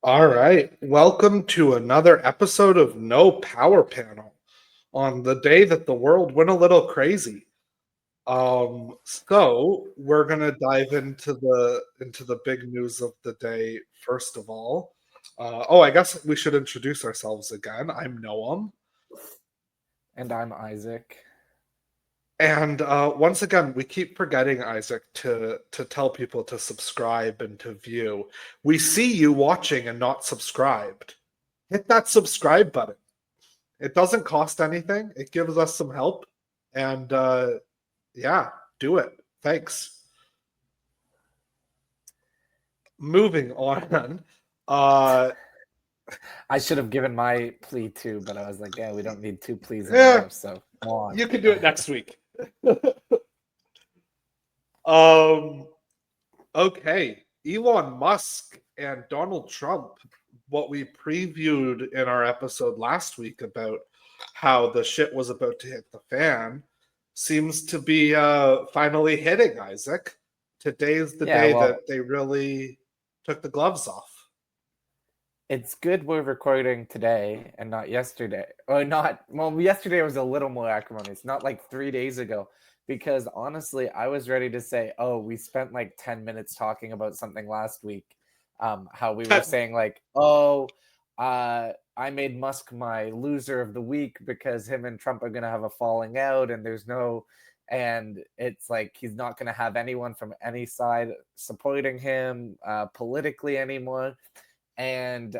All right. Welcome to another episode of No Power Panel on the day that the world went a little crazy. So we're gonna dive into the big news of the day first of all. I guess we should introduce ourselves again. I'm Noam. And I'm Isaac. And once again, we keep forgetting, Isaac, to tell people to subscribe and to view. We see you watching and not subscribed. Hit that subscribe button. It doesn't cost anything. It gives us some help. And yeah, do it. Thanks. Moving on. Uh I should have given my plea too, but I was like, yeah, we don't need two pleas in a yeah, row, so come on. you can do it next week. um okay. Elon Musk and Donald Trump, what we previewed in our episode last week about how the shit was about to hit the fan, seems to be finally hitting, Isaac. Today's the Yeah, day well, that they really took the gloves off. it's good we're recording today and not yesterday. Or not, well, yesterday was a little more acrimonious, not like 3 days ago. Because honestly, I was ready to say, oh, we spent like 10 minutes talking about something last week. How we were saying, like, oh, I made Musk my loser of the week because him and Trump are going to have a falling out, and and it's like he's not going to have anyone from any side supporting him politically anymore. And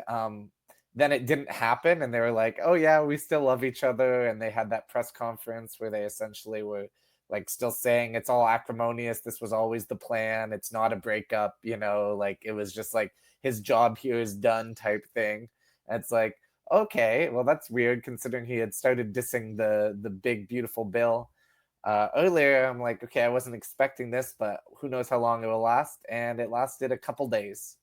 then it didn't happen, and they were like, oh yeah, we still love each other. And they had that press conference where they essentially were like still saying it's all acrimonious, this was always the plan, it's not a breakup, like it was just like his job here is done type thing. And it's like, okay, well, that's weird considering he had started dissing the big beautiful bill earlier. I'm like, okay, I wasn't expecting this, but who knows how long it will last. And it lasted a couple days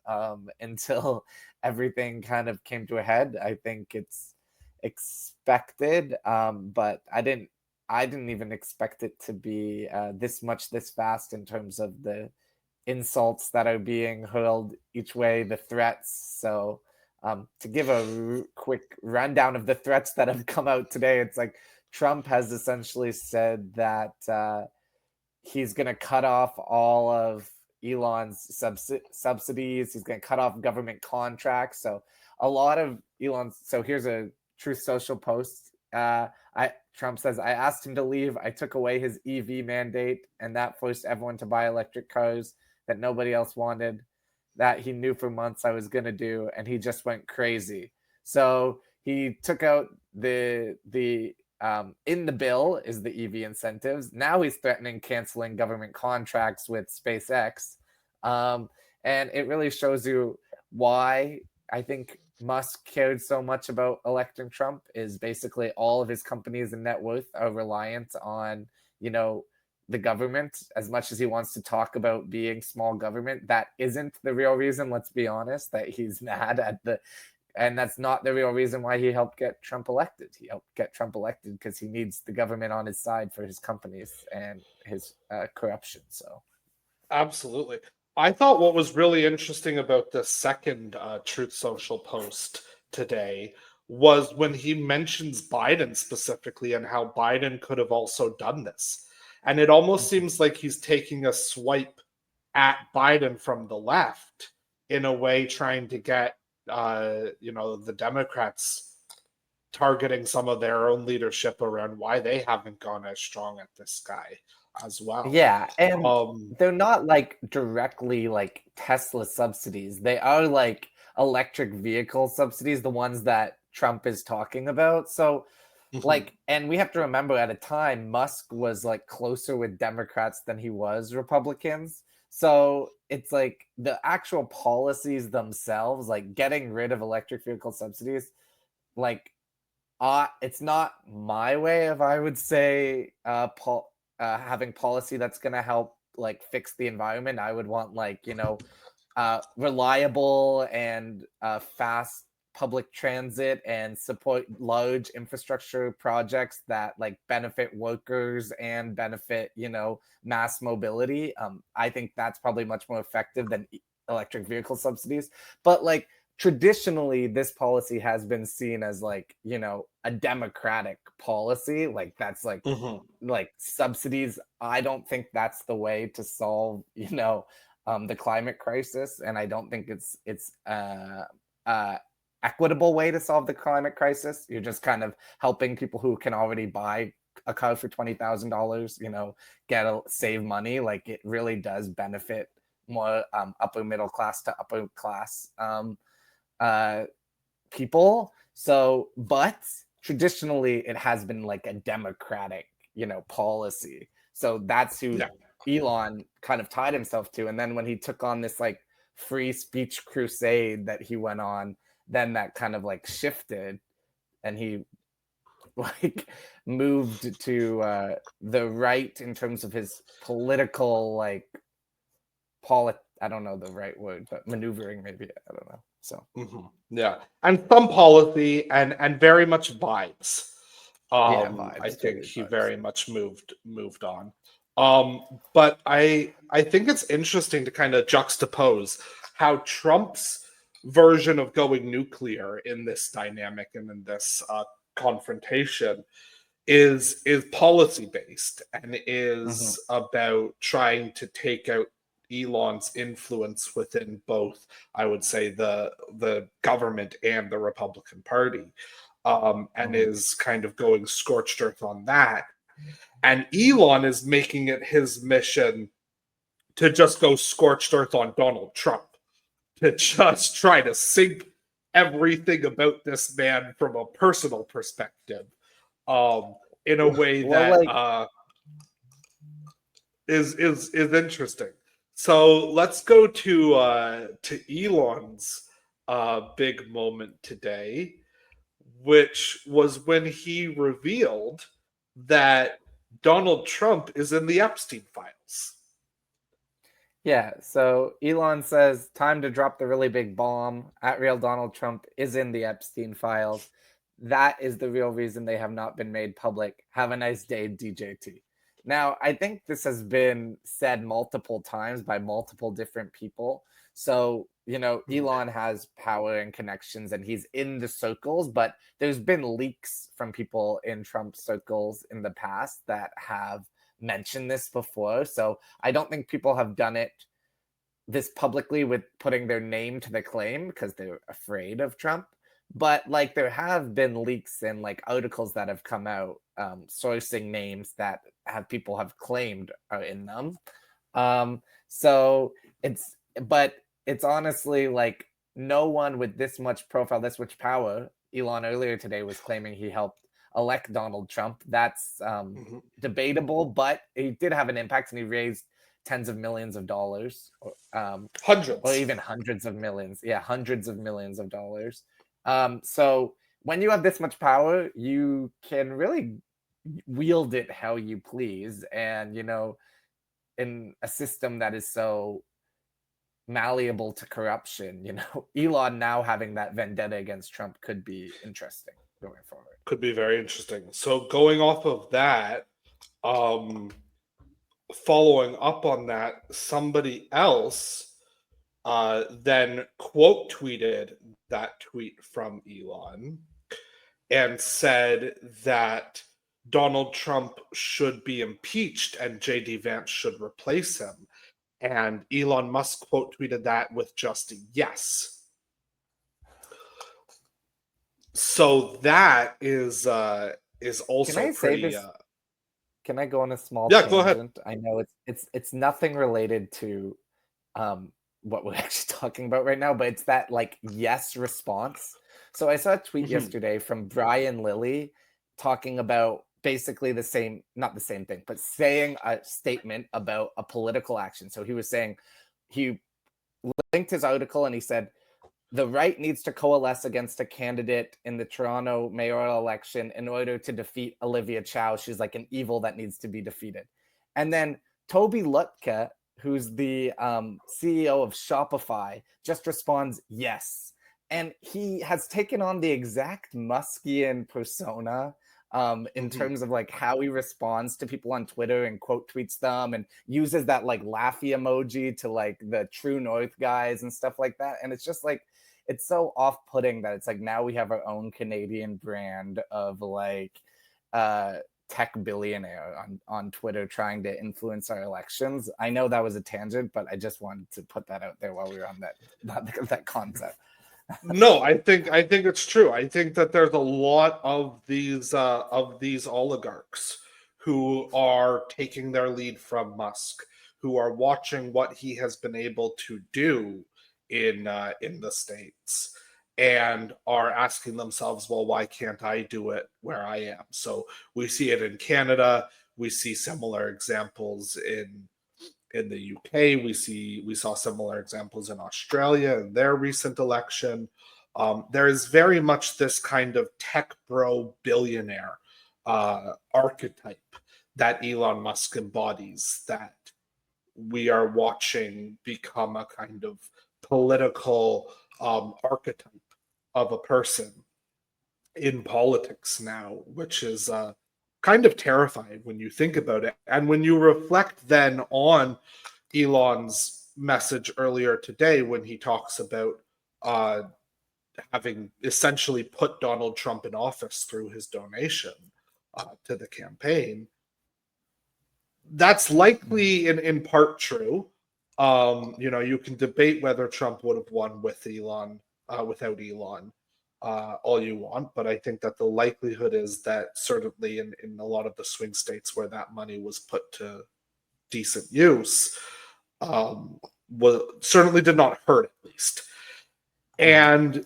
until everything kind of came to a head. I think it's expected, but I didn't even expect it to be this much this fast in terms of the insults that are being hurled each way, the threats. So to give a quick rundown of the threats that have come out today, it's like Trump has essentially said that he's going to cut off all of Elon's subsidies. He's going to cut off government contracts. So a lot of Elon's. So here's a Truth Social post. Trump says, I asked him to leave. I took away his EV mandate, and that forced everyone to buy electric cars that nobody else wanted, that he knew for months I was going to do, and he just went crazy. So he took out the in the bill is the EV incentives. Now he's threatening canceling government contracts with SpaceX. And it really shows you why I think Musk cared so much about electing Trump. Is basically all of his companies and net worth are reliant on, the government. As much as he wants to talk about being small government, that isn't the real reason, let's be honest, that he's mad at the and that's not the real reason why he helped get Trump elected. He helped get Trump elected because he needs the government on his side for his companies and his corruption. So, Absolutely. I thought what was really interesting about the second Truth Social post today was when he mentions Biden specifically and how Biden could have also done this. And it almost seems like he's taking a swipe at Biden from the left in a way, trying to get, the Democrats targeting some of their own leadership around why they haven't gone as strong at this guy as well. yeah, and Um, they're not like directly like Tesla subsidies. They are like electric vehicle subsidies, the ones that Trump is talking about. So, mhm. like, and we have to remember at a time Musk was like closer with Democrats than he was Republicans. So it's like the actual policies themselves, like getting rid of electric vehicle subsidies, like it's not my way of, I would say, having policy that's going to help like fix the environment. I would want like, reliable and fast public transit and support large infrastructure projects that like benefit workers and benefit, mass mobility. I think that's probably much more effective than electric vehicle subsidies. But like traditionally this policy has been seen as like, a democratic policy. Like that's like subsidies. I don't think that's the way to solve, the climate crisis. And I don't think it's equitable way to solve the climate crisis. You're just kind of helping people who can already buy a car for $20,000, save money. Like it really does benefit more upper middle class to upper class people. So, but traditionally it has been like a democratic, policy. So that's who Elon kind of tied himself to. And then when he took on this like free speech crusade that he went on, then that kind of like shifted, and he like moved to the right in terms of his political like I don't know the right word, but maneuvering maybe. I don't know. So yeah, and some policy and very much vibes. vibes, I think totally he vibes. very much moved on. But I think it's interesting to kind of juxtapose how Trump's version of going nuclear in this dynamic and in this confrontation is policy based and is about trying to take out Elon's influence within both, I would say, the government and the Republican Party, and is kind of going scorched earth on that. And Elon is making it his mission to just go scorched earth on Donald Trump, to just try to sink everything about this man from a personal perspective, in a way that is interesting. So let's go to Elon's big moment today, which was when he revealed that Donald Trump is in the Epstein files. Yeah, so Elon says, time to drop the really big bomb. At real Donald Trump is in the Epstein files. That is the real reason they have not been made public. Have a nice day, DJT. Now, I think this has been said multiple times by multiple different people. So, Elon has power and connections and he's in the circles, but there's been leaks from people in Trump circles in the past that have mentioned this before. So I don't think people have done it this publicly with putting their name to the claim because they're afraid of Trump. But like there have been leaks and like articles that have come out sourcing names that people have claimed are in them. So it's honestly like no one with this much profile, this much power. Elon earlier today was claiming he helped elect Donald Trump. That's debatable, but he did have an impact and he raised tens of millions of dollars, Hundreds, or even hundreds of millions. Yeah, hundreds of millions of dollars. So when you have this much power, you can really wield it how you please. And, in a system that is so malleable to corruption, Elon now having that vendetta against Trump could be interesting going forward. Could be very interesting. So going off of that, following up on that, somebody else then quote tweeted that tweet from Elon and said that Donald Trump should be impeached and JD Vance should replace him. And Elon Musk quote tweeted that with just a yes. So that is also Can I pretty. say this? Can I go on a small Yeah, tangent? go ahead. I know it's nothing related to what we're actually talking about right now, but it's that like yes response. So I saw a tweet yesterday from Brian Lilly talking about basically the same, not the same thing, but saying a statement about a political action. So he was saying, he linked his article and he said, the right needs to coalesce against a candidate in the Toronto mayoral election in order to defeat Olivia Chow. She's like an evil that needs to be defeated. And then Toby Lutka, who's the CEO of Shopify, just responds, yes. And he has taken on the exact Muskian persona in terms of like how he responds to people on Twitter and quote tweets them and uses that like laughy emoji to like the True North guys and stuff like that. And it's just like, it's so off-putting that it's like now we have our own Canadian brand of like tech billionaire on Twitter trying to influence our elections. I know that was a tangent, but I just wanted to put that out there while we were on that concept. No, I think it's true. I think that there's a lot of these oligarchs who are taking their lead from Musk, who are watching what he has been able to do in the States, and are asking themselves, well, why can't I do it where I am? So we see it in Canada. We see similar examples in the UK. We saw similar examples in Australia in their recent election. There is very much this kind of tech bro billionaire archetype that Elon Musk embodies, that we are watching become a kind of political archetype of a person in politics now, which is kind of terrifying when you think about it. And when you reflect then on Elon's message earlier today, when he talks about having essentially put Donald Trump in office through his donation to the campaign, that's likely in part true. You can debate whether Trump would have won with Elon, without Elon, all you want, but I think that the likelihood is that certainly in a lot of the swing states where that money was put to decent use, certainly did not hurt, at least. And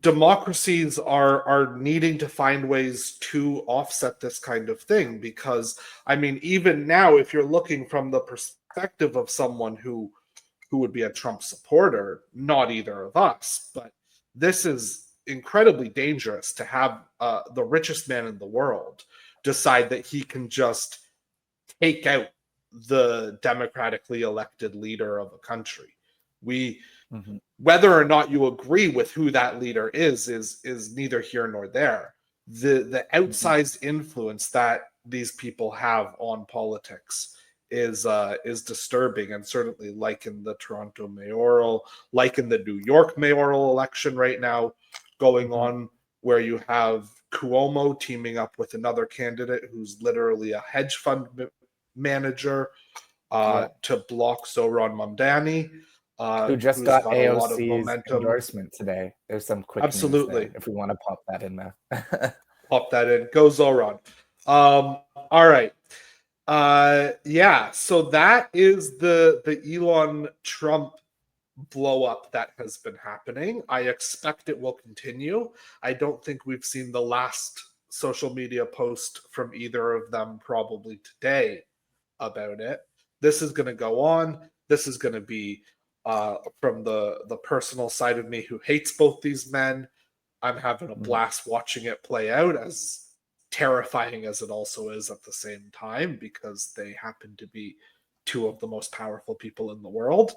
democracies are needing to find ways to offset this kind of thing, because I mean, even now, if you're looking from the perspective of someone who would be a Trump supporter, not either of us, but this is incredibly dangerous to have the richest man in the world decide that he can just take out the democratically elected leader of a country. Whether or not you agree with who that leader is neither here nor there. The outsized influence that these people have on politics is disturbing, and certainly, like in the Toronto mayoral, like in the New York mayoral election right now going on, where you have Cuomo teaming up with another candidate who's literally a hedge fund manager to block Zoran Mamdani, who just who's got got a lot of AOC's momentum. endorsement today. There's some quick Absolutely. news there, if we want to pop that in there. Pop that in. Go Zoran. All right. Yeah, so that is the Elon Trump blow up that has been happening. I expect it will continue. I don't think we've seen the last social media post from either of them probably today about it. This is going to go on. This is going to be from the personal side of me who hates both these men. I'm having a blast watching it play out, as terrifying as it also is at the same time, because they happen to be two of the most powerful people in the world.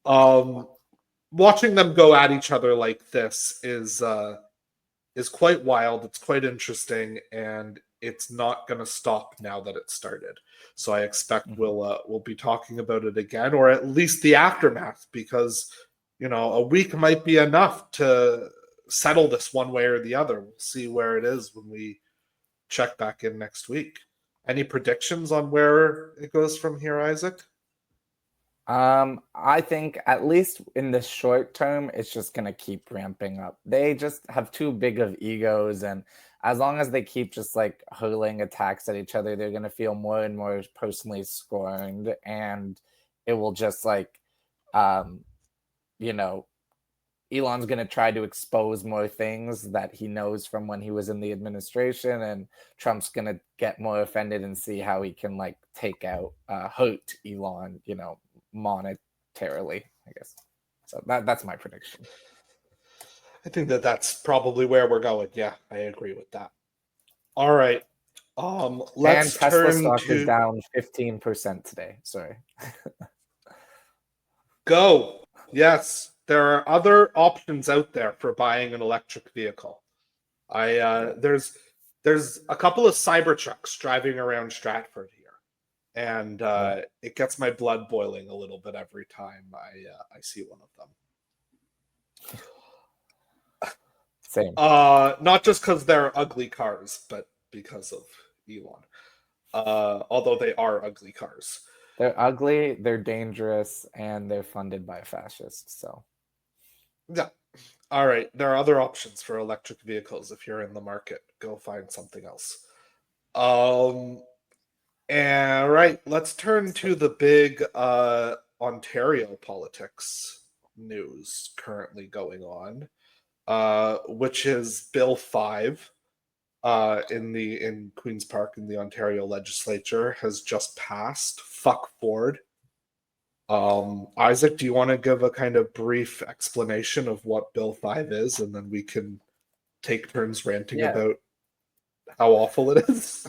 Watching them go at each other like this is quite wild. It's quite interesting, and it's not going to stop now that it started. So I expect we'll be talking about it again, or at least the aftermath, because a week might be enough to settle this one way or the other. We'll see where it is when we check back in next week. Any predictions on where it goes from here, Isaac? I think at least in the short term, it's just going to keep ramping up. They just have too big of egos, and as long as they keep just like hurling attacks at each other, they're going to feel more and more personally scorned, and it will just like, Elon's going to try to expose more things that he knows from when he was in the administration, and Trump's going to get more offended and see how he can like take out, hurt Elon, monetarily, I guess. So that's my prediction. I think that's probably where we're going. Yeah, I agree with that. All right. Let's and Tesla turn stock to is down 15% today. Sorry. Go. Yes, there are other options out there for buying an electric vehicle. There's a couple of Cybertrucks driving around Stratford here, and it gets my blood boiling a little bit every time I see one of them. Same. Not just because they're ugly cars, but because of Elon. Although they are ugly cars. They're ugly, they're dangerous, and they're funded by fascists. So Yeah. All right. There are other options for electric vehicles if you're in the market. Go find something else. Um, and right, let's turn to the big Ontario politics news currently going on, which is Bill 5 in Queen's Park in the Ontario legislature has just passed. Fuck Ford. Isaac, do you want to give a kind of brief explanation of what Bill 5 is, and then we can take turns ranting yeah. about how awful it is?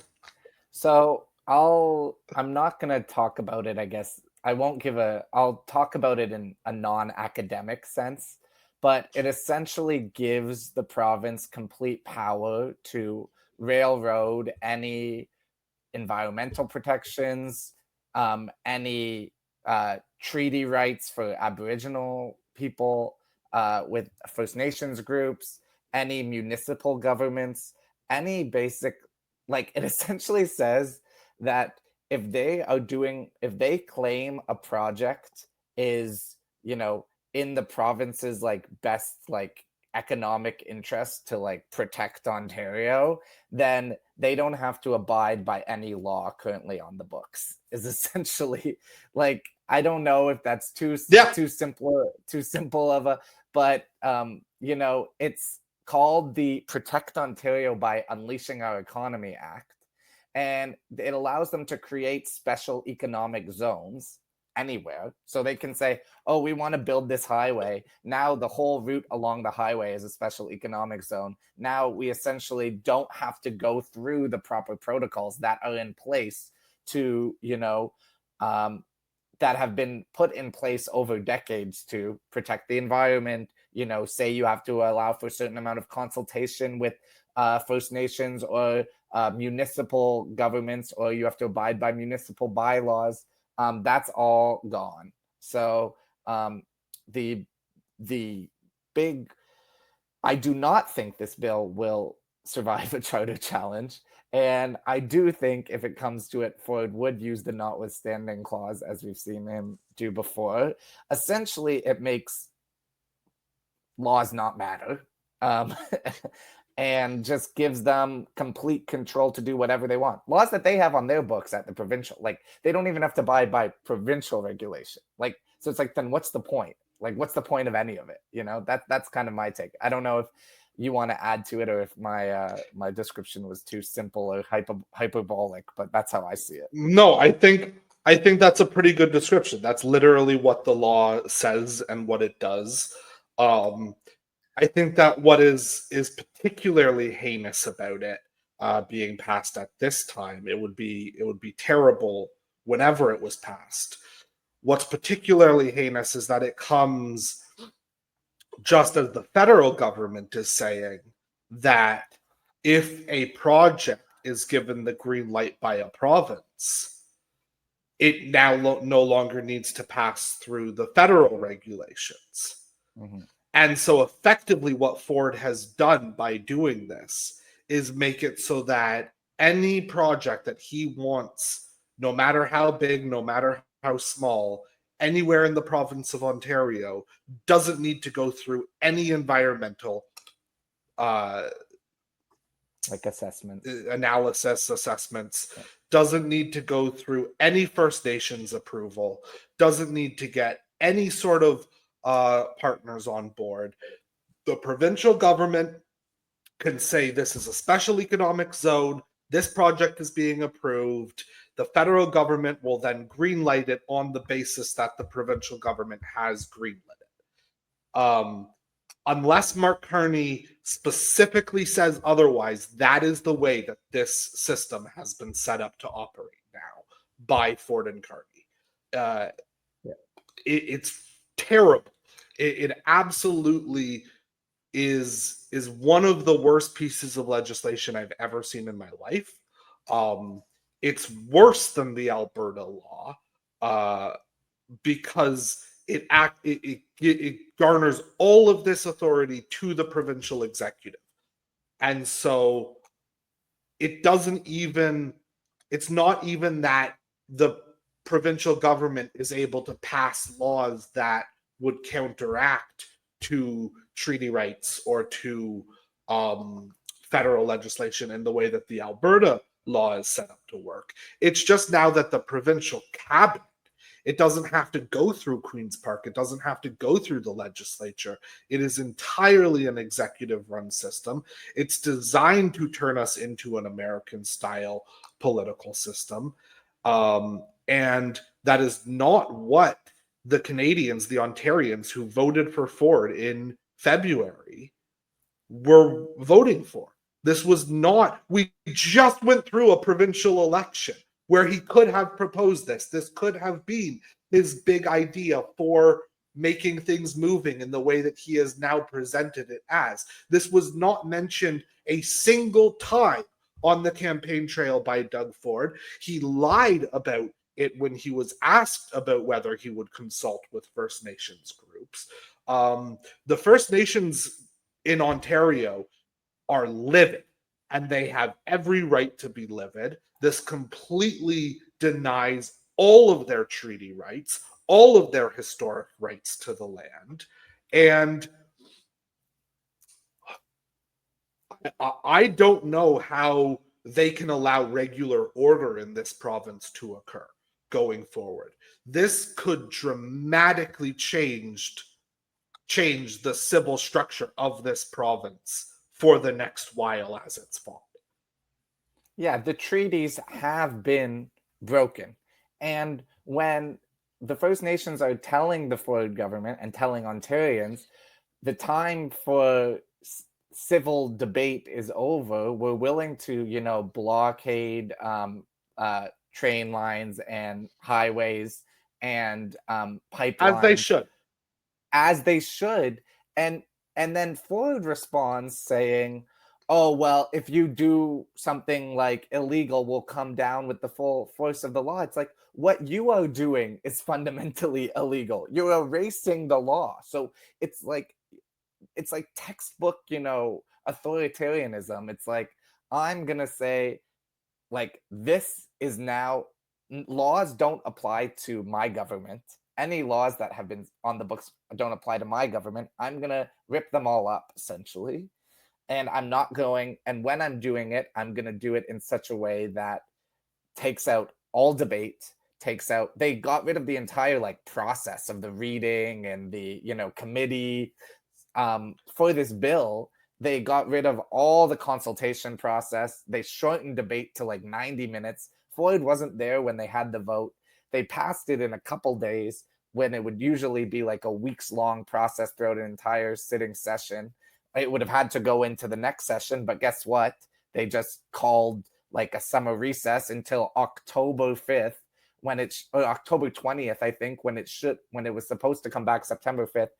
So I'm not gonna talk about it, I guess. I'll talk about it in a non-academic sense, but it essentially gives the province complete power to railroad any environmental protections, any treaty rights for Aboriginal people with First Nations groups, any municipal governments, any basic, like it essentially says that if they claim a project is, in the province's like best like economic interest to like protect Ontario, then they don't have to abide by any law currently on the books. Is essentially like, I don't know if that's Yeah. too simple of a, but it's called the Protect Ontario by Unleashing Our Economy Act, and it allows them to create special economic zones anywhere. So they can say, oh, we want to build this highway. Now the whole route along the highway is a special economic zone. Now we essentially don't have to go through the proper protocols that are in place to, that have been put in place over decades to protect the environment. Say you have to allow for a certain amount of consultation with First Nations or municipal governments, or you have to abide by municipal bylaws. That's all gone. So the big, I do not think this bill will survive a charter challenge. And I do think if it comes to it, Ford would use the notwithstanding clause, as we've seen him do before. Essentially, it makes laws not matter. And just gives them complete control to do whatever they want. Laws that they have on their books at the provincial, like they don't even have to abide by provincial regulation. Like, so it's like, then what's the point? Like, what's the point of any of it? That's kind of my take. I don't know if you want to add to it or if my description was too simple or hyperbolic, but that's how I see it. No, I think that's a pretty good description. That's literally what the law says and what it does. I think that what is particularly heinous about it being passed at this time, it would be terrible whenever it was passed. What's particularly heinous is that it comes just as the federal government is saying that if a project is given the green light by a province, it now no longer needs to pass through the federal regulations. Mm-hmm. And so effectively what Ford has done by doing this is make it so that any project that he wants, no matter how big, no matter how small, anywhere in the province of Ontario, doesn't need to go through any environmental like assessments, assessments, doesn't need to go through any First Nations approval, doesn't need to get any sort of partners on board. The provincial government can say this is a special economic zone, this project is being approved. The federal government will then greenlight it on the basis that the provincial government has greenlit it. Unless Mark Carney specifically says otherwise, that is the way that this system has been set up to operate now by Ford and Carney. It's terrible. It absolutely is one of the worst pieces of legislation I've ever seen in my life. It's worse than the Alberta law because it garners all of this authority to the provincial executive. And so it's not even that the provincial government is able to pass laws that would counteract to treaty rights or to federal legislation in the way that the Alberta law is set up to work. It's just now that the provincial cabinet, it doesn't have to go through Queen's Park. It doesn't have to go through the legislature. It is entirely an executive-run system. It's designed to turn us into an American-style political system. And that is not what the Canadians, the Ontarians who voted for Ford in February were voting for. This was not, we just went through a provincial election where he could have proposed this. This could have been his big idea for making things moving in the way that he has now presented it as. This was not mentioned a single time on the campaign trail by Doug Ford. He lied about it when he was asked about whether he would consult with First Nations groups. The First Nations in Ontario are livid, and they have every right to be livid. This completely denies all of their treaty rights, all of their historic rights to the land. And I don't know how they can allow regular order in this province to occur going forward. This could dramatically change the civil structure of this province for the next while as it's fought. Yeah, the treaties have been broken. And when the First Nations are telling the Ford government and telling Ontarians the time for civil debate is over, we're willing to, blockade train lines and highways and pipelines. As they should. And then Ford responds saying, oh, well, if you do something like illegal, we'll come down with the full force of the law. It's like, what you are doing is fundamentally illegal. You're erasing the law. So it's like textbook, authoritarianism. It's like, I'm going to say, like, this is now, laws don't apply to my government. Any laws that have been on the books don't apply to my government. I'm going to rip them all up, essentially. And I'm not going, and when I'm doing it, I'm going to do it in such a way that takes out all debate, they got rid of the entire process of the reading and the, committee for this bill. They got rid of all the consultation process. They shortened debate to 90 minutes. Floyd wasn't there when they had the vote. They passed it in a couple days when it would usually be a weeks-long process throughout an entire sitting session. It would have had to go into the next session, but guess what? They just called a summer recess until October 5th, or October 20th, I think, when it was supposed to come back September 5th.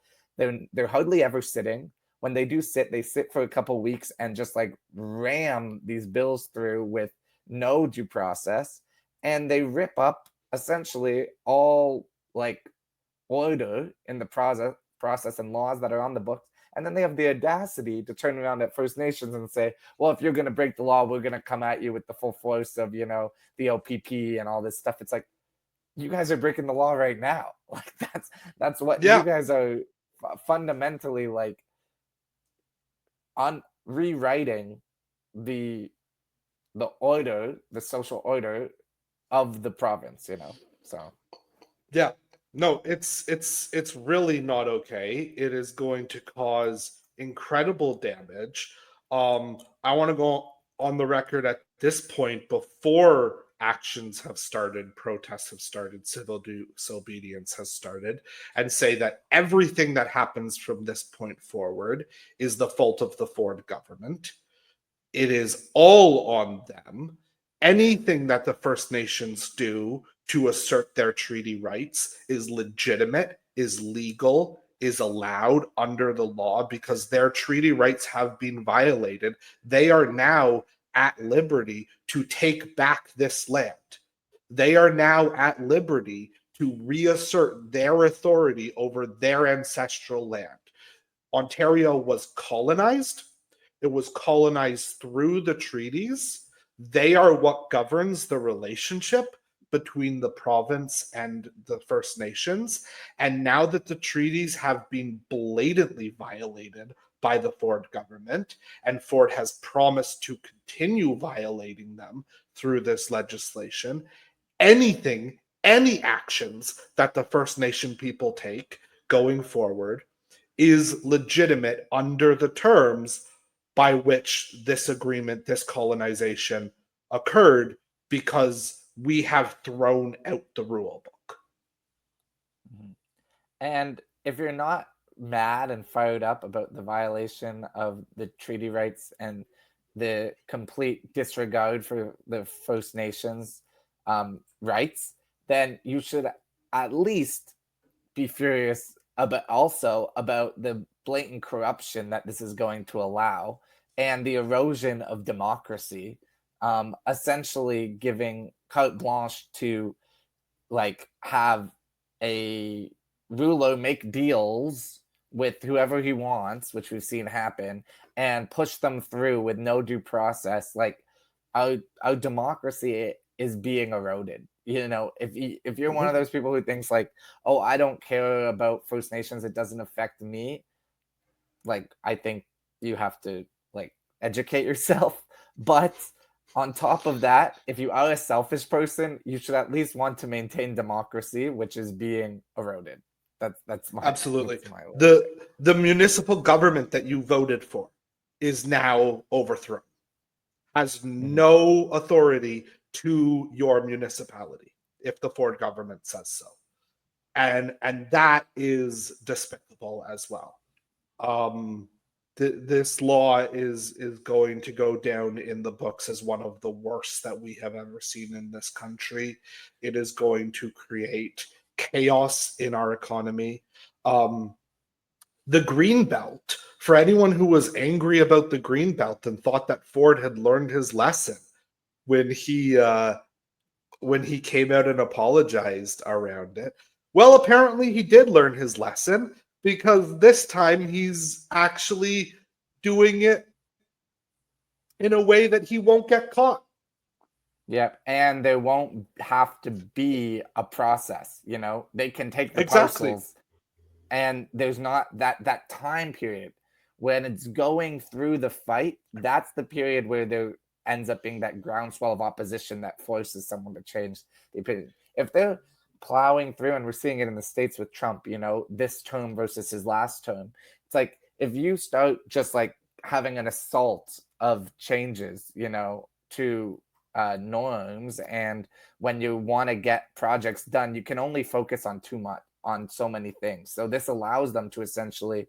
They're hardly ever sitting. When they do sit, they sit for a couple weeks and just ram these bills through with no due process, and they rip up essentially all order in the process and laws that are on the books. And then they have the audacity to turn around at First Nations and say, well, if you're going to break the law, we're going to come at you with the full force of, the OPP and all this stuff. It's like, you guys are breaking the law right now. That's what you guys are fundamentally on rewriting the order, the social order of the province, so. Yeah. No, it's really not okay. It is going to cause incredible damage. I want to go on the record at this point, before actions have started, protests have started, civil disobedience has started, and say that everything that happens from this point forward is the fault of the Ford government. It is all on them. Anything that the First Nations do to assert their treaty rights is legitimate, is legal, is allowed under the law because their treaty rights have been violated. They are now at liberty to take back this land. They are now at liberty to reassert their authority over their ancestral land. Ontario was colonized. It was colonized through the treaties. They are what governs the relationship between the province and the First Nations. And now that the treaties have been blatantly violated by the Ford government, and Ford has promised to continue violating them through this legislation, any actions that the First Nation people take going forward is legitimate under the terms by which this agreement, this colonization occurred, because we have thrown out the rule book. And if you're not mad and fired up about the violation of the treaty rights and the complete disregard for the First Nations rights, then you should at least be furious about the blatant corruption that this is going to allow and the erosion of democracy, essentially giving carte blanche to like have a ruler make deals with whoever he wants, which we've seen happen, and push them through with no due process. Like our democracy is being eroded. If you're one of those people who thinks like, oh, I don't care about First Nations, it doesn't affect me, like I think you have to like educate yourself. But on top of that, if you are a selfish person, you should at least want to maintain democracy, which is being eroded. That's my Absolutely. That's my the municipal government that you voted for is now overthrown, has no authority to your municipality if the Ford government says so, and that is despicable as well. This law is going to go down in the books as one of the worst that we have ever seen in this country. It is going to create chaos in our economy. The Green Belt, for anyone who was angry about the Green Belt and thought that Ford had learned his lesson when he came out and apologized around it, well, apparently he did learn his lesson, because this time he's actually doing it in a way that he won't get caught. Yep, and there won't have to be a process. They can take the parcels, and there's not that time period when it's going through the fight. That's the period where there ends up being that groundswell of opposition that forces someone to change the opinion. If they're plowing through, and we're seeing it in the States with Trump, this term versus his last term, it's like if you start just like having an assault of changes, to norms, and when you want to get projects done, you can only focus on so many things. So this allows them to essentially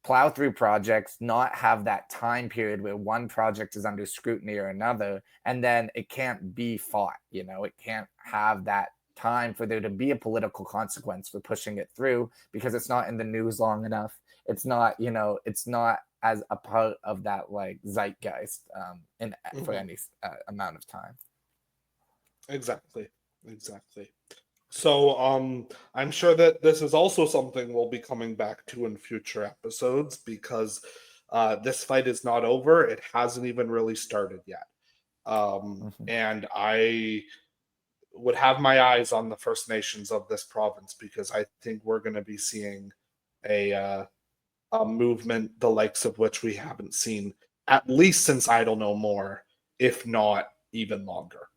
plow through projects, not have that time period where one project is under scrutiny or another, and then it can't be fought. It can't have that time for there to be a political consequence for pushing it through, because it's not in the news long enough. It's not, it's not as a part of that like zeitgeist for any amount of time. Exactly. So I'm sure that this is also something we'll be coming back to in future episodes, because this fight is not over. It hasn't even really started yet. And I would have my eyes on the First Nations of this province, because I think we're going to be seeing a movement the likes of which we haven't seen at least since I don't know more, if not even longer.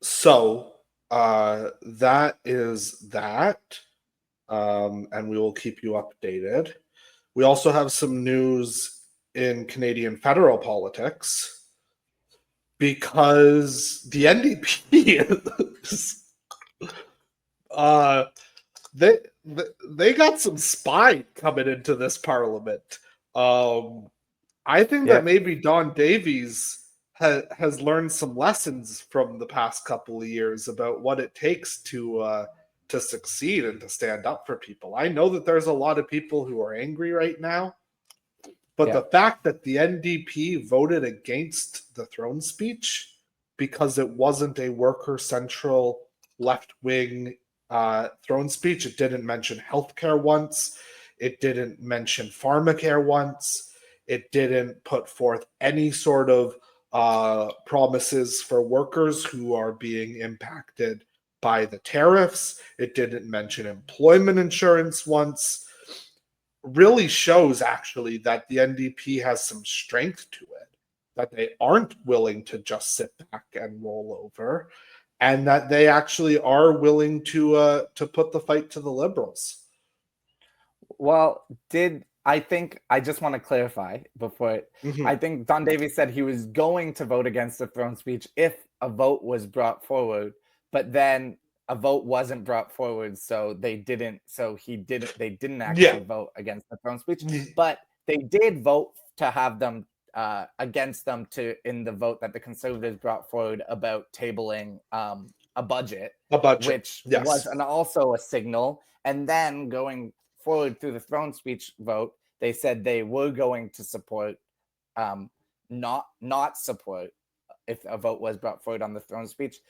So that is that, and we will keep you updated. We also have some news in Canadian federal politics, because the NDP is they got some spine coming into this parliament. I think that maybe Don Davies has learned some lessons from the past couple of years about what it takes to succeed and to stand up for people. I know that there's a lot of people who are angry right now, but the fact that the NDP voted against the throne speech because it wasn't a worker central left-wing throne speech. It didn't mention healthcare once. It didn't mention pharmacare once. It didn't put forth any sort of promises for workers who are being impacted by the tariffs. It didn't mention employment insurance once. Really shows actually that the NDP has some strength to it, that they aren't willing to just sit back and roll over, and that they actually are willing to put the fight to the Liberals. Well, I think I just want to clarify before Mhm. I think Don Davies said he was going to vote against the throne speech if a vote was brought forward, but then a vote wasn't brought forward, so they didn't Yeah. actually vote against the throne speech, but they did vote to have them against them in the vote that the Conservatives brought forward about tabling a budget, A budget. which was Yes. also a signal. And then going forward through the throne speech vote, they said they were going to support, not support if a vote was brought forward on the throne speech.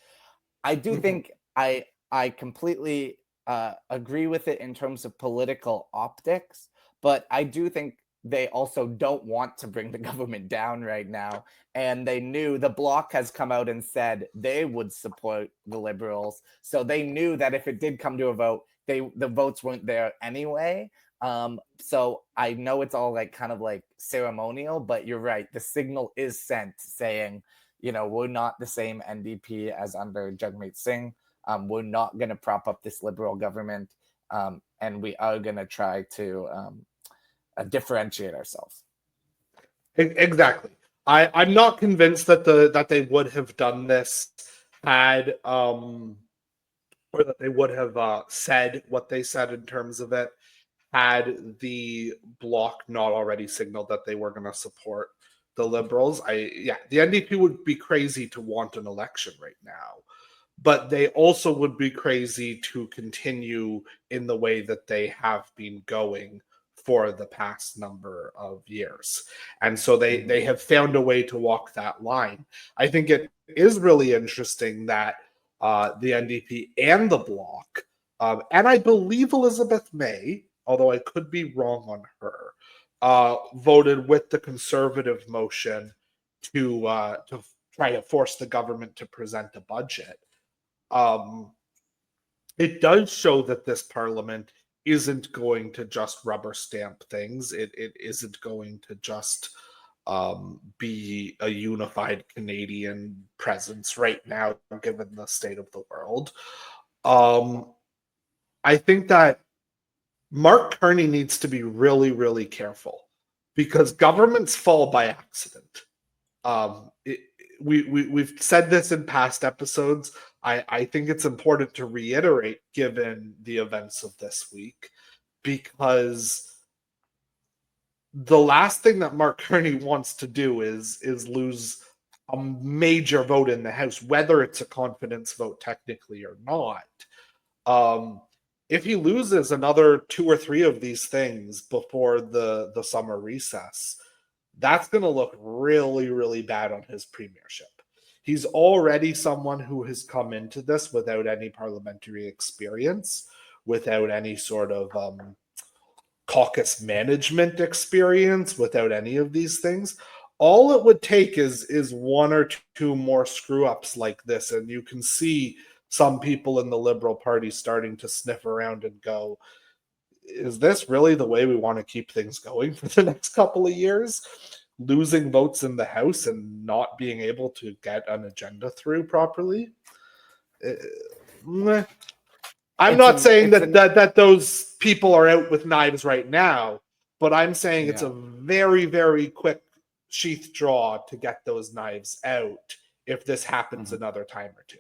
I do think I completely agree with it in terms of political optics, but I do think they also don't want to bring the government down right now. And they knew the Bloc has come out and said they would support the Liberals. So they knew that if it did come to a vote, the votes weren't there anyway. So I know it's all like kind of like ceremonial, but you're right. The signal is sent saying, we're not the same NDP as under Jagmeet Singh. We're not going to prop up this Liberal government, and we are going to try to differentiate ourselves. Exactly. I'm not convinced that they would have done this had or that they would have said what they said in terms of it had the Bloc not already signaled that they were going to support the Liberals. The NDP would be crazy to want an election right now, but they also would be crazy to continue in the way that they have been going for the past number of years. And so they have found a way to walk that line. I think it is really interesting that the NDP and the Bloc, and I believe Elizabeth May, although I could be wrong on her, voted with the Conservative motion to try to force the government to present a budget. It does show that this parliament isn't going to just rubber stamp things. It isn't going to just be a unified Canadian presence right now, given the state of the world. I think that Mark Carney needs to be really, really careful because governments fall by accident. We've said this in past episodes. I think it's important to reiterate, given the events of this week, because the last thing that Mark Carney wants to do is lose a major vote in the House, whether it's a confidence vote technically or not. If he loses another 2 or 3 of these things before the summer recess, that's going to look really, really bad on his premiership. He's already someone who has come into this without any parliamentary experience, without any sort of caucus management experience, without any of these things. All it would take is 1 or 2 more screw ups like this, and you can see some people in the Liberal Party starting to sniff around and go, is this really the way we want to keep things going for the next couple of years? Losing votes in the House and not being able to get an agenda through properly? I'm not saying that those people are out with knives right now, but I'm saying it's a very, very quick sheath draw to get those knives out if this happens another time or two.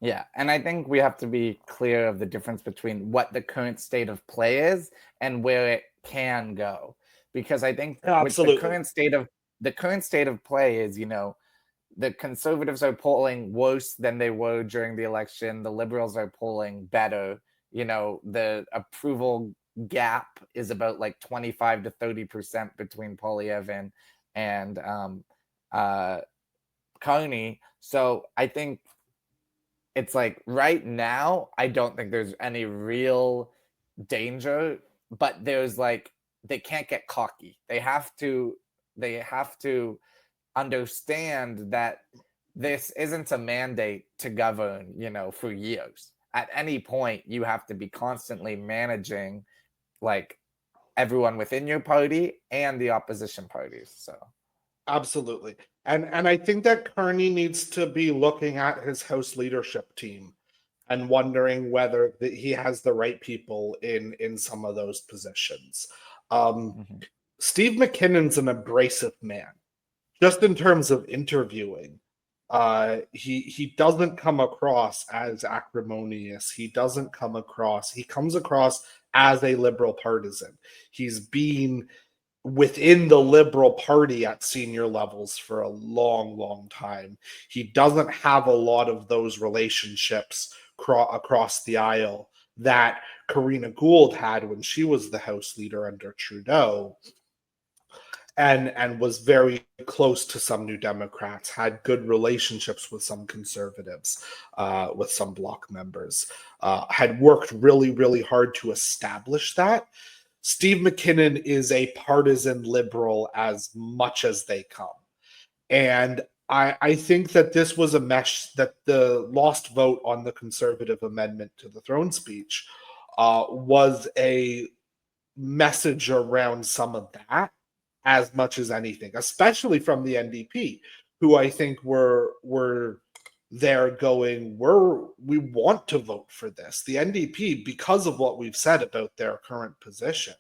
Yeah, and I think we have to be clear of the difference between what the current state of play is and where it can go. Because I think with the current state of play is, the Conservatives are polling worse than they were during the election. The Liberals are polling better. The approval gap is about like 25 to 30% between Poilievre and Carney. So I think it's like right now, I don't think there's any real danger, but there's like they can't get cocky. They have to understand that this isn't a mandate to govern, for years. At any point, you have to be constantly managing like everyone within your party and the opposition parties. So Absolutely. And I think that Carney needs to be looking at his House leadership team and wondering whether he has the right people in some of those positions. mhm. Steve McKinnon's an abrasive man, just in terms of interviewing. He doesn't come across as acrimonious. He comes across as a liberal partisan. He's been within the Liberal Party at senior levels for a long, long time. He doesn't have a lot of those relationships across the aisle that Karina Gould had when she was the House leader under Trudeau, and was very close to some New Democrats, had good relationships with some conservatives, with some Bloc members, had worked really, really hard to establish that. Steve McKinnon is a partisan liberal as much as they come. And I think that this was a mesh, that the lost vote on the conservative amendment to the throne speech was a message around some of that as much as anything, especially from the NDP, who I think were there going, we want to vote for this. The NDP, because of what we've said about their current position,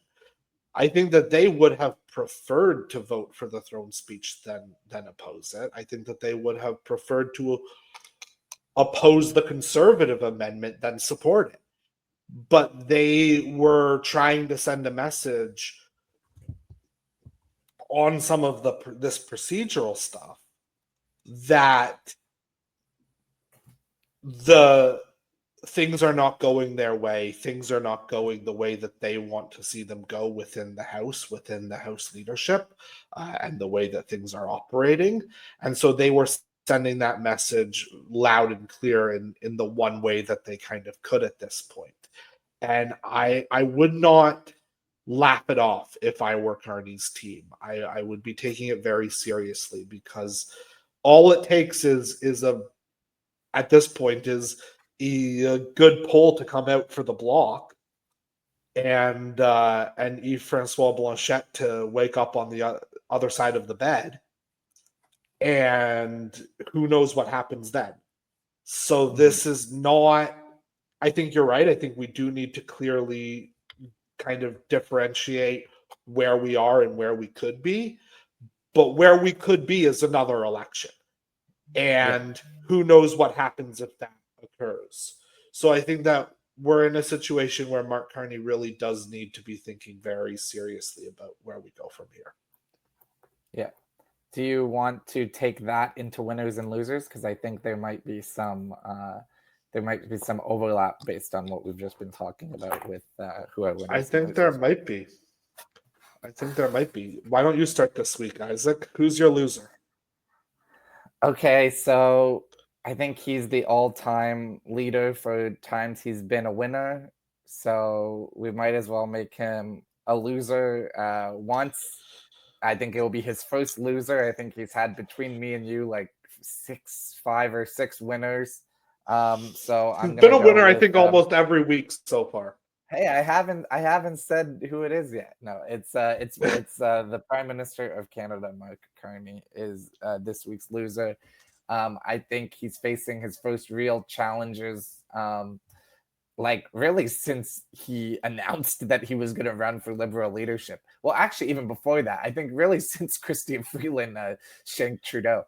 I think that they would have preferred to vote for the throne speech than oppose it. I think that they would have preferred to oppose the conservative amendment than support it. But they were trying to send a message on some of this procedural stuff that the things are not going their way. Things are not going the way that they want to see them go within the House leadership, and the way that things are operating. And so they were sending that message loud and clear in the one way that they kind of could at this point. And I would not laugh it off if I were Carney's team. I would be taking it very seriously, because all it takes is at this point is a good poll to come out for the Bloc, and Yves Francois Blanchette to wake up on the other side of the bed, and who knows what happens then. So this is not. I think you're right. I think we do need to clearly kind of differentiate where we are and where we could be, but where we could be is another election, and who knows what happens if that occurs. So I think that we're in a situation where Mark Carney really does need to be thinking very seriously about where we go from here. Yeah. Do you want to take that into winners and losers? Because I think there might be some overlap based on what we've just been talking about with who are winners. I think there might be. Why don't you start this week, Isaac? Who's your loser? Okay, so I think he's the all-time leader for times he's been a winner. So we might as well make him a loser once. I think it will be his first loser. I think he's had, between me and you, like 5 or 6 winners. So I'm been gonna a go winner, I with, think, almost every week so far. Hey, I haven't said who it is yet. No, it's the Prime Minister of Canada, Mark Carney, is this week's loser. I think he's facing his first real challenges, like really since he announced that he was going to run for Liberal leadership. Well, actually, even before that, I think really since Chrystia Freeland shanked Trudeau,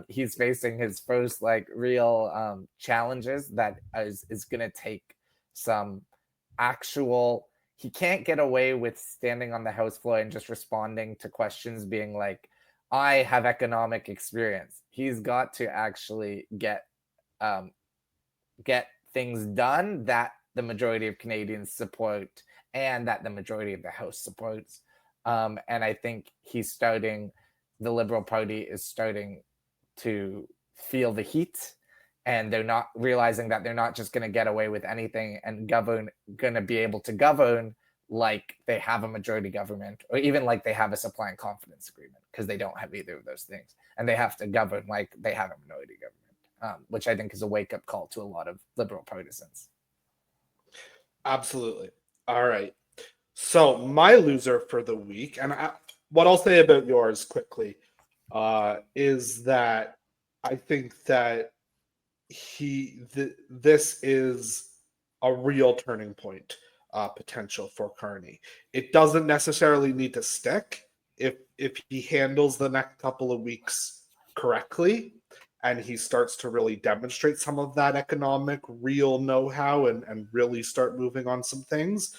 he's facing his first like real challenges that is going to take some actual. He can't get away with standing on the House floor and just responding to questions being like, I have economic experience. He's got to actually get things done that the majority of Canadians support and that the majority of the House supports. And I think the Liberal Party is starting to feel the heat. and they're not realizing that they're not just going to get away with anything and going to be able to govern like they have a majority government, or even like they have a supply and confidence agreement, because they don't have either of those things, and they have to govern like they have a minority government, which I think is a wake-up call to a lot of liberal partisans. Absolutely. All right. So my loser for the week, and what I'll say about yours quickly, is that I think that this is a real turning point potential for Carney. It doesn't necessarily need to stick if he handles the next couple of weeks correctly, and he starts to really demonstrate some of that economic real know-how and really start moving on some things.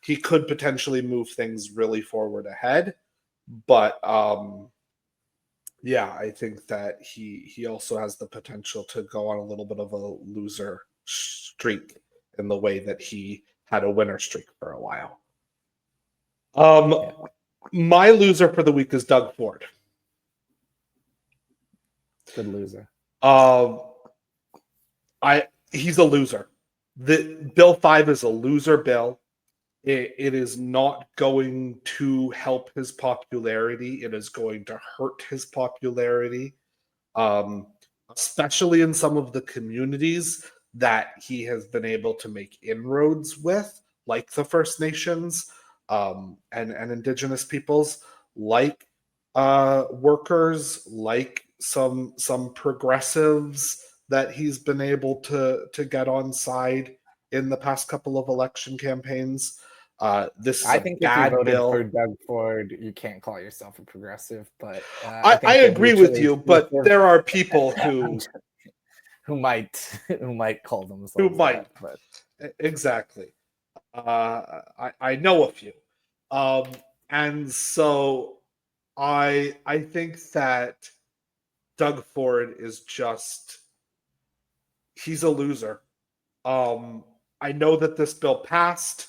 He could potentially move things really forward ahead. But yeah, I think that he also has the potential to go on a little bit of a loser streak in the way that he had a winner streak for a while. My loser for the week is Doug Ford. Good loser. He's a loser. The Bill 5 is a loser bill. It is not going to help his popularity. It is going to hurt his popularity, especially in some of the communities that he has been able to make inroads with, like the First Nations and Indigenous peoples, like workers, like some progressives that he's been able to get on side in the past couple of election campaigns. This is I a think if you bad voted bill. for Doug Ford, you can't call yourself a progressive. But I think they're agree with mutually you, but exclusive. there are people who who might call who themselves might that. But exactly. I know a few, and so I think that Doug Ford is just he's a loser. I know that this bill passed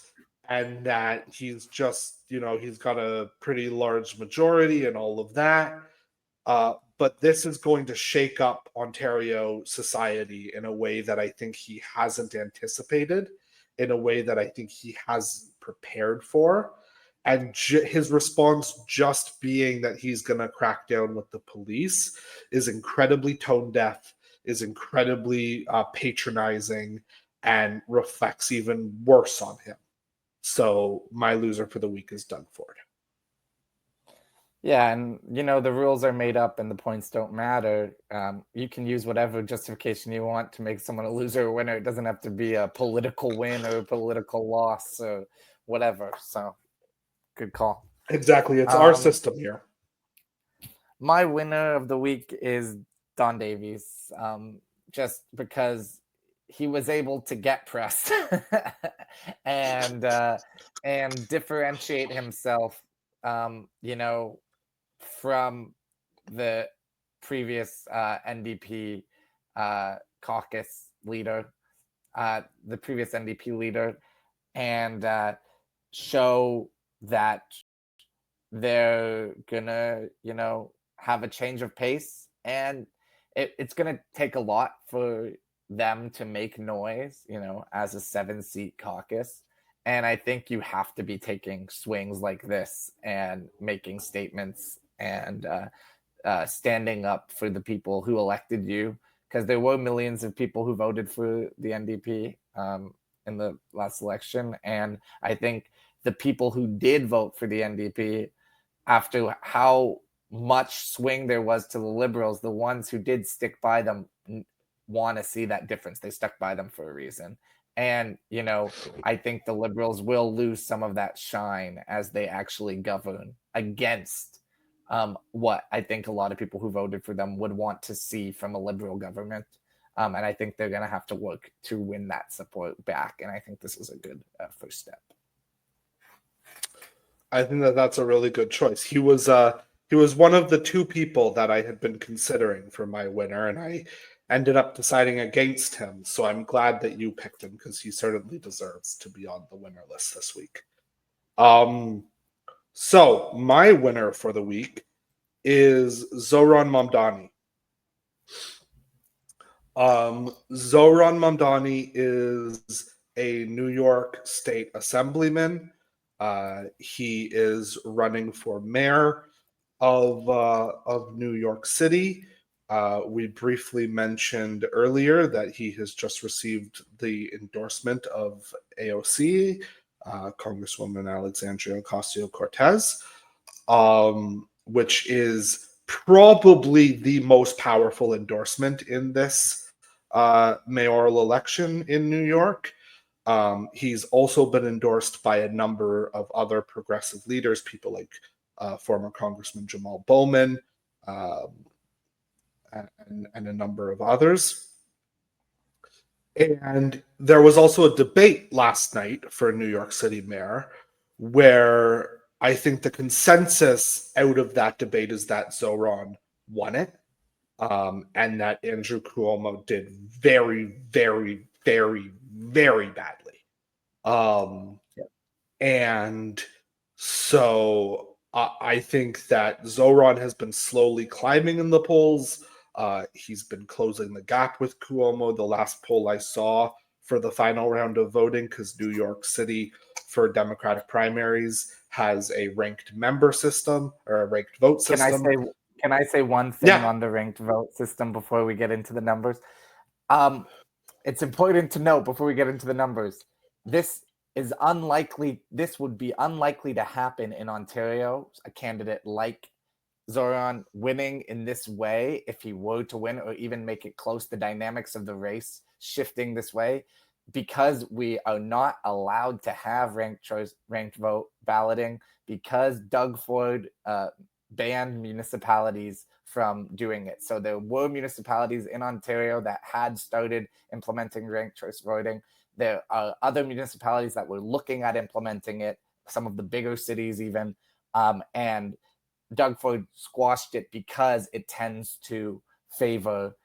and that he's just, he's got a pretty large majority and all of that. But this is going to shake up Ontario society in a way that I think he hasn't anticipated, in a way that I think he hasn't prepared for. And his response just being that he's going to crack down with the police is incredibly tone deaf, is incredibly patronizing, and reflects even worse on him. So my loser for the week is Doug Ford. yeah, and the rules are made up and the points don't matter. You can use whatever justification you want to make someone a loser or winner. It doesn't have to be a political win or a political loss or whatever. So good call. Exactly. It's our system here. My winner of the week is Don Davies, just because he was able to get press and differentiate himself, from the previous NDP caucus leader, the previous NDP leader, and show that they're gonna, have a change of pace, and it's gonna take a lot for them to make noise, as a 7-seat caucus. And I think you have to be taking swings like this and making statements and standing up for the people who elected you, because there were millions of people who voted for the NDP in the last election. And I think the people who did vote for the NDP, after how much swing there was to the Liberals, the ones who did stick by them want to see that difference. They stuck by them for a reason. And, I think the Liberals will lose some of that shine as they actually govern against what I think a lot of people who voted for them would want to see from a Liberal government. And I think they're going to have to work to win that support back. And I think this is a good first step. I think that that's a really good choice. He was one of the two people that I had been considering for my winner, and I ended up deciding against him. So I'm glad that you picked him, because he certainly deserves to be on the winner list this week. So my winner for the week is Zoran Mamdani. Zoran Mamdani is a New York State Assemblyman. He is running for mayor of New York City. We briefly mentioned earlier that he has just received the endorsement of AOC, Congresswoman Alexandria Ocasio-Cortez, which is probably the most powerful endorsement in this mayoral election in New York. He's also been endorsed by a number of other progressive leaders, people like former Congressman Jamal Bowman, and a number of others. And there was also a debate last night for New York City mayor where I think the consensus out of that debate is that Zoran won it, and that Andrew Cuomo did very, very, very, very badly. And so I think that Zoran has been slowly climbing in the polls. He's been closing the gap with Cuomo. The last poll I saw for the final round of voting, because New York City for Democratic primaries has a ranked member system or a ranked vote system. Can I say one thing Yeah. on the ranked vote system before we get into the numbers? It's important to note before we get into the numbers, this would be unlikely to happen in Ontario. A candidate like Zoran winning in this way, if he were to win or even make it close, the dynamics of the race shifting this way, because we are not allowed to have ranked vote balloting, because Doug Ford banned municipalities from doing it. So there were municipalities in Ontario that had started implementing ranked choice voting. There are other municipalities that were looking at implementing it, some of the bigger cities even, and Doug Ford squashed it because it tends to favor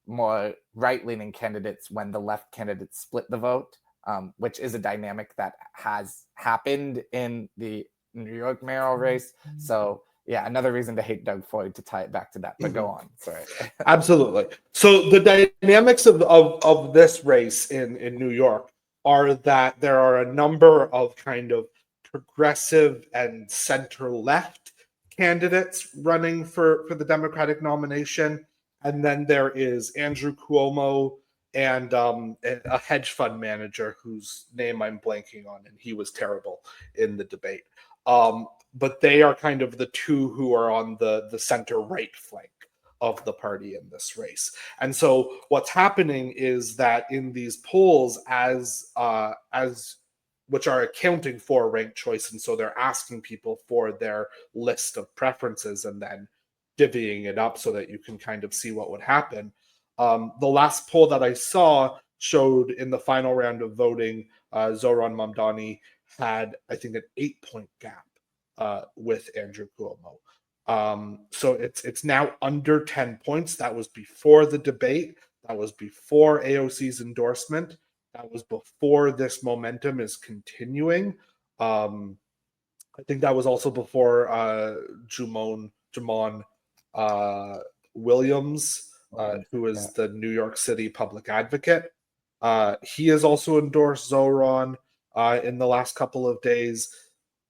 more right-leaning candidates when the left candidates split the vote, which is a dynamic that has happened in the New York mayoral race. So yeah, another reason to hate Doug Ford, to tie it back to that. But go on. Sorry. Absolutely. So the dynamics of this race in New York are that there are a number of kind of progressive and center-left candidates running for the Democratic nomination. And then there is Andrew Cuomo and a hedge fund manager whose name I'm blanking on, and he was terrible in the debate. But they are kind of the two who are on the center-right flank of the party in this race. And so what's happening is that in these polls, as which are accounting for ranked choice, and so they're asking people for their list of preferences and then divvying it up so that you can kind of see what would happen. The last poll that I saw showed in the final round of voting, Zoran Mamdani had, I think, an 8-point gap with Andrew Cuomo. So it's now under 10 points. That was before the debate. That was before AOC's endorsement. That was before this momentum is continuing. I think that was also before Jamon Williams, who is the New York City public advocate. He has also endorsed Zoran in the last couple of days.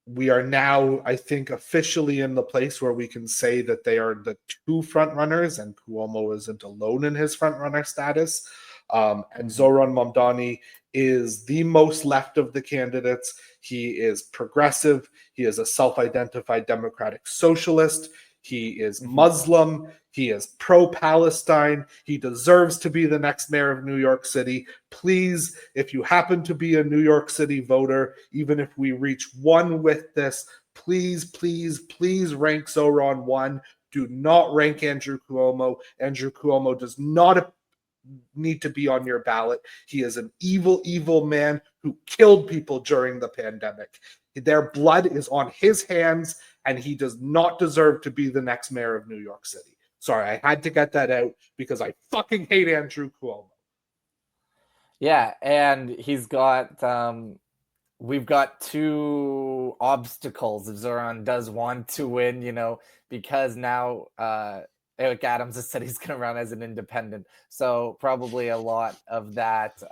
We are now, I think, officially in the place where we can say that they are the two front runners, and Cuomo isn't alone in his front runner status. And Zoran Mamdani is the most left of the candidates. He is progressive. He is a self-identified democratic socialist. He is Muslim. He is pro-Palestine. He deserves to be the next mayor of New York City. Please, if you happen to be a New York City voter, even if we reach one with this, please, please, please rank Zoran 1. Do not rank Andrew Cuomo. Andrew Cuomo does not need to be on your ballot. He is an evil, evil man who killed people during the pandemic. Their blood is on his hands, and he does not deserve to be the next mayor of New York City. Sorry, I had to get that out because I fucking hate Andrew Cuomo. Yeah, and he's got we've got two obstacles if Zoran does want to win, because now Eric Adams has said he's going to run as an independent. So probably a lot of that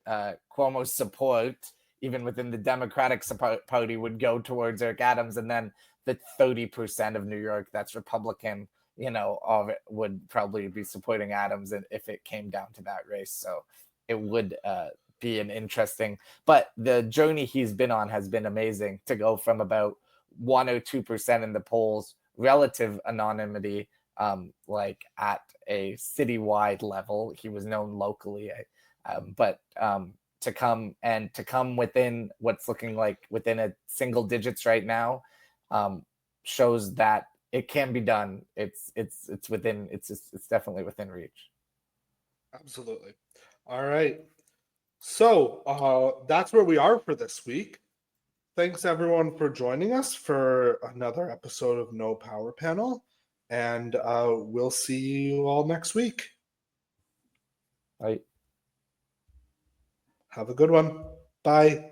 Cuomo support, even within the Democratic Party, would go towards Eric Adams, and then the 30% of New York that's Republican, of it would probably be supporting Adams, and if it came down to that race. So it would be an interesting. But the journey he's been on has been amazing, to go from about 1 or 2% in the polls, relative anonymity, like at a citywide level. He was known locally, but to come within what's looking like within a single digits right now, shows that it can be done. It's definitely within reach. Absolutely. All right. So that's where we are for this week. Thanks everyone for joining us for another episode of No Power Panel, and we'll see you all next week. Right. Have a good one. Bye.